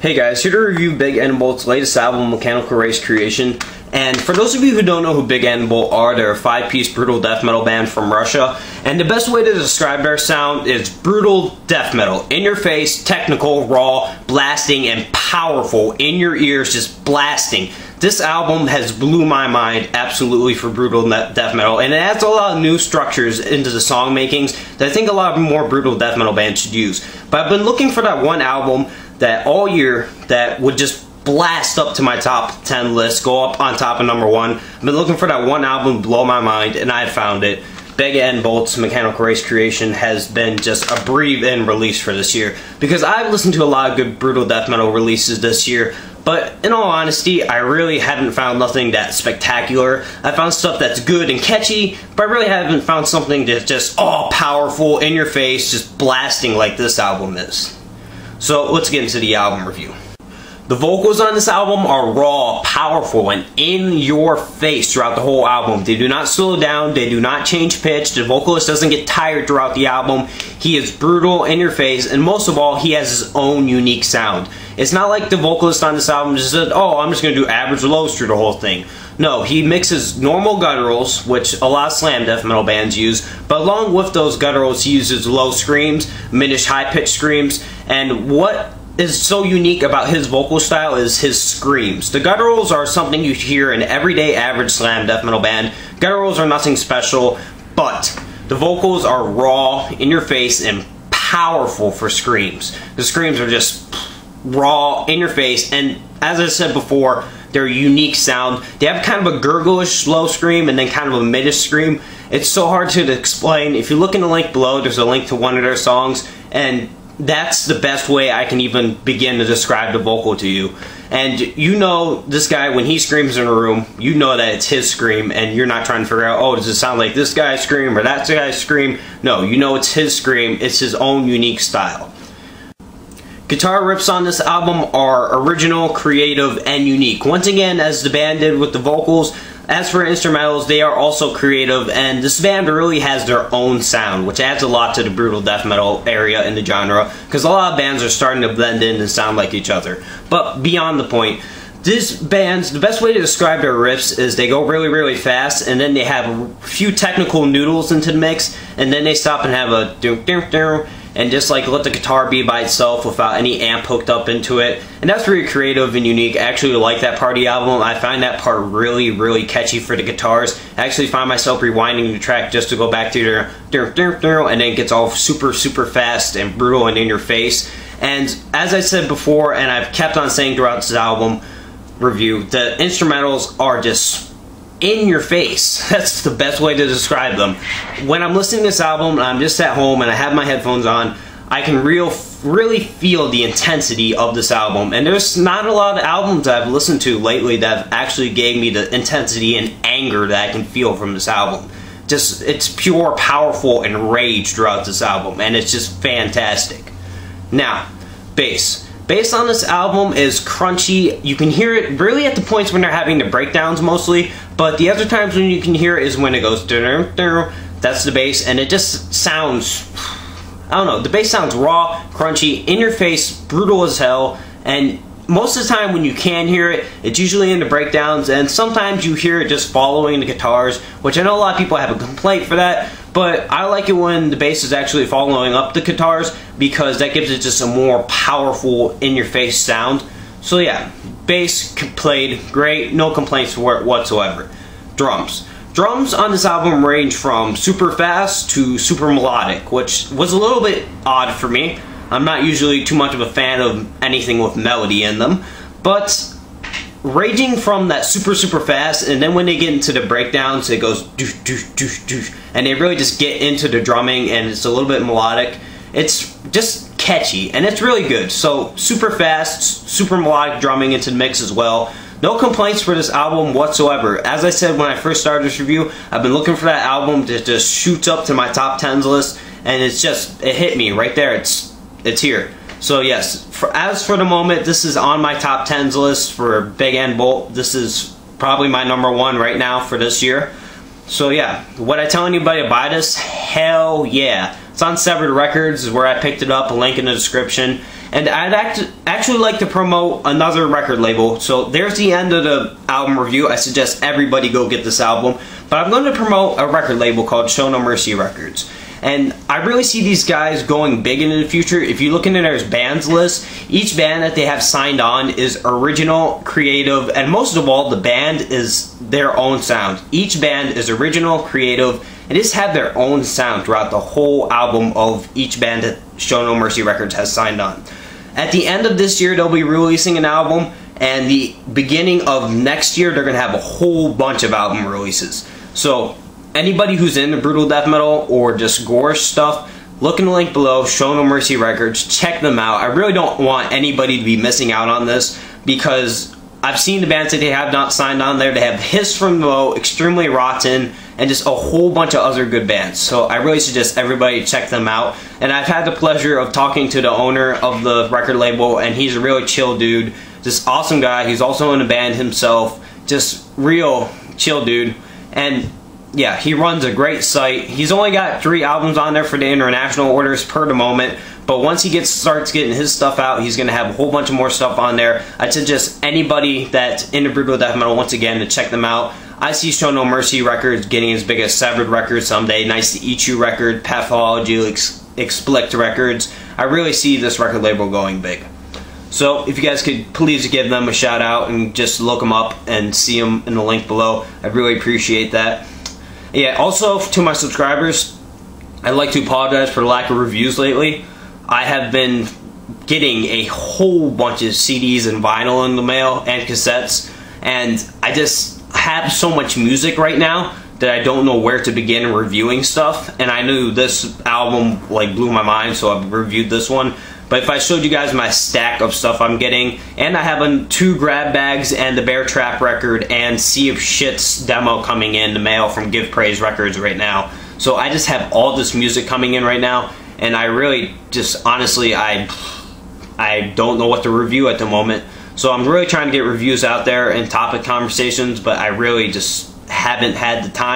Hey guys, here to review Big N Bolt's latest album, Mechanical Race Creation. And for those of you who don't know who Big N Bolt are, they're a 5-piece brutal death metal band from Russia. And the best way to describe their sound is brutal death metal. In your face, technical, raw, blasting, and powerful. In your ears, just blasting. This album has blew my mind absolutely for brutal death metal, and it adds a lot of new structures into the song makings that I think a lot more brutal death metal bands should use. But I've been looking for that one album that all year that would just blast up to my top 10 list, go up on top of #1. I've been looking for that one album to blow my mind, and I found it. Big N Bolt's Mechanical Race Creation has been just a breathe-in release for this year, because I've listened to a lot of good brutal death metal releases this year, but in all honesty, I really haven't found nothing that spectacular. I found stuff that's good and catchy, but I really haven't found something that's just all powerful, in your face, just blasting like this album is. So let's get into the album review. The vocals on this album are raw, powerful, and in your face throughout the whole album. They do not slow down, they do not change pitch, the vocalist doesn't get tired throughout the album. He is brutal, in your face, and most of all, he has his own unique sound. It's not like the vocalist on this album just said, oh, I'm just going to do average lows through the whole thing. No, he mixes normal gutturals, which a lot of slam death metal bands use, but along with those gutturals, he uses low screams, mid-ish high-pitched screams, and what is so unique about his vocal style is his screams. The gutturals are something you hear in everyday average slam death metal band. Gutturals are nothing special, but the vocals are raw, in your face, and powerful for screams. The screams are just raw, in your face, and as I said before, they're a unique sound. They have kind of a gurglish low scream and then kind of a mid-ish scream. It's so hard to explain. If you look in the link below, there's a link to one of their songs, and that's the best way I can even begin to describe the vocal to you. And you know this guy, when he screams in a room, you know that it's his scream, and you're not trying to figure out, oh, does it sound like this guy's scream or that guy's scream? No, you know it's his scream. It's his own unique style. Guitar riffs on this album are original, creative, and unique. Once again, as the band did with the vocals, as for instrumentals, they are also creative, and this band really has their own sound, which adds a lot to the brutal death metal area in the genre, because a lot of bands are starting to blend in and sound like each other. But beyond the point, these bands, the best way to describe their riffs is they go really, really fast, and then they have a few technical noodles into the mix, and then they stop and have a do-do-do, and just like let the guitar be by itself without any amp hooked up into it. And that's very creative and unique. I actually like that part of the album. I find that part really, really catchy for the guitars. I actually find myself rewinding the track just to go back to their and then it gets all super, super fast and brutal and in your face. And as I said before, and I've kept on saying throughout this album review, the instrumentals are just in your face. That's the best way to describe them. When I'm listening to this album and I'm just at home and I have my headphones on, I can really feel the intensity of this album. And there's not a lot of albums I've listened to lately that actually gave me the intensity and anger that I can feel from this album. Just, it's pure, powerful, and rage throughout this album, and it's just fantastic. Now, bass. Bass on this album is crunchy. You can hear it really at the points when they're having the breakdowns mostly, but the other times when you can hear it is when it goes that's the bass, and it just sounds, I don't know, the bass sounds raw, crunchy, in your face, brutal as hell, and most of the time when you can hear it, it's usually in the breakdowns, and sometimes you hear it just following the guitars, which I know a lot of people have a complaint for that, but I like it when the bass is actually following up the guitars, because that gives it just a more powerful, in-your-face sound. So yeah, bass played great, no complaints for it whatsoever. Drums. Drums on this album range from super fast to super melodic, which was a little bit odd for me. I'm not usually too much of a fan of anything with melody in them, but ranging from that super, super fast, and then when they get into the breakdowns, it goes doosh, doosh, doosh, doosh, and they really just get into the drumming, and it's a little bit melodic. It's just catchy, and it's really good. So super fast, super melodic drumming into the mix as well. No complaints for this album whatsoever. As I said when I first started this review, I've been looking for that album that just shoots up to my top 10s list, and it's just, it hit me right there. It's here. So yes, as for the moment, this is on my top 10s list for Big N Bolt. This is probably my #1 right now for this year. So yeah, would I tell anybody to buy this? Hell yeah. It's on Severed Records, is where I picked it up, a link in the description. And I'd actually like to promote another record label. So there's the end of the album review. I suggest everybody go get this album. But I'm going to promote a record label called Show No Mercy Records. And I really see these guys going big into the future. If you look into their bands list, each band that they have signed on is original, creative, and most of all, the band is their own sound. Each band is original, creative, and just have their own sound throughout the whole album of each band that Show No Mercy Records has signed on. At the end of this year, they'll be releasing an album, and the beginning of next year, they're going to have a whole bunch of album releases. So anybody who's into brutal death metal or just gore stuff, look in the link below, Show No Mercy Records, check them out. I really don't want anybody to be missing out on this because I've seen the bands that they have not signed on there. They have Hiss from Below, Extremely Rotten, and just a whole bunch of other good bands. So I really suggest everybody check them out. And I've had the pleasure of talking to the owner of the record label, and he's a really chill dude. Just awesome guy. He's also in a band himself. Just real chill dude. And yeah, he runs a great site. He's only got 3 albums on there for the international orders per the moment, but once he starts getting his stuff out, he's going to have a whole bunch of more stuff on there. I'd suggest anybody that's into brutal death metal, once again, to check them out. I see Show No Mercy Records getting as big as Severed Records someday, Nice to Eat You Record, Pathology, Explict Records. I really see this record label going big. So if you guys could please give them a shout out and just look them up and see them in the link below, I'd really appreciate that. Yeah, also to my subscribers, I'd like to apologize for the lack of reviews lately. I have been getting a whole bunch of CDs and vinyl in the mail and cassettes, and I just have so much music right now that I don't know where to begin reviewing stuff. And I knew this album like blew my mind, so I've reviewed this one. But if I showed you guys my stack of stuff I'm getting, and I have 2 grab bags and the Bear Trap record and Sea of Shit's demo coming in the mail from Give Praise Records right now. So I just have all this music coming in right now, and I really just, honestly, I don't know what to review at the moment. So I'm really trying to get reviews out there and topic conversations, but I really just haven't had the time.